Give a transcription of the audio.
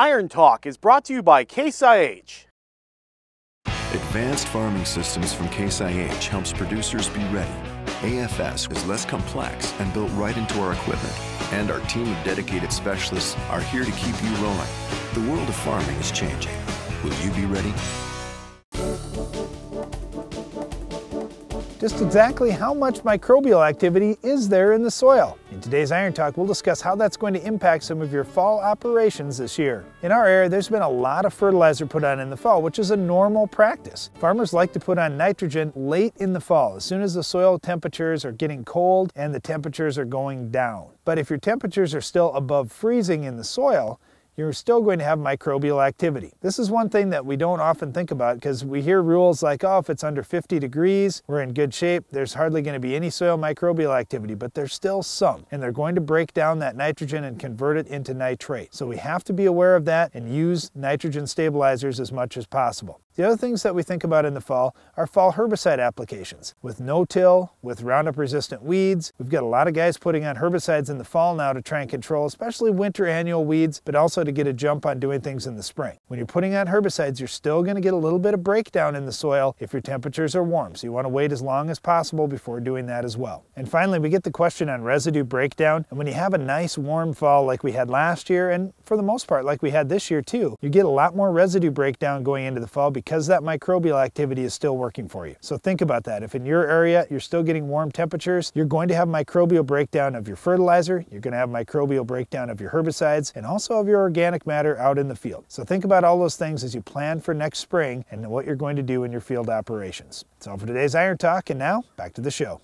Iron Talk is brought to you by Case IH. Advanced farming systems from Case IH helps producers be ready. AFS is less complex and built right into our equipment. And our team of dedicated specialists are here to keep you rolling. The world of farming is changing. Will you be ready? Just exactly how much microbial activity is there in the soil? In today's Iron Talk, we'll discuss how that's going to impact some of your fall operations this year. In our area, there's been a lot of fertilizer put on in the fall, which is a normal practice. Farmers like to put on nitrogen late in the fall, as soon as the soil temperatures are getting cold and the temperatures are going down. But if your temperatures are still above freezing in the soil, you're still going to have microbial activity. This is one thing that we don't often think about because we hear rules like, oh, if it's under 50 degrees, we're in good shape. There's hardly going to be any soil microbial activity, but there's still some, and they're going to break down that nitrogen and convert it into nitrate. So we have to be aware of that and use nitrogen stabilizers as much as possible. The other things that we think about in the fall are fall herbicide applications. With no-till, with Roundup-resistant weeds, we've got a lot of guys putting on herbicides in the fall now to try and control especially winter annual weeds, but also to get a jump on doing things in the spring. When you're putting on herbicides, you're still going to get a little bit of breakdown in the soil if your temperatures are warm, so you want to wait as long as possible before doing that as well. And finally, we get the question on residue breakdown, and when you have a nice warm fall like we had last year, and for the most part like we had this year too, you get a lot more residue breakdown going into the fall because that microbial activity is still working for you. So think about that. If in your area you're still getting warm temperatures, you're going to have microbial breakdown of your fertilizer, you're going to have microbial breakdown of your herbicides, and also of your organic matter out in the field. So think about all those things as you plan for next spring and what you're going to do in your field operations. That's all for today's Iron Talk, and now back to the show.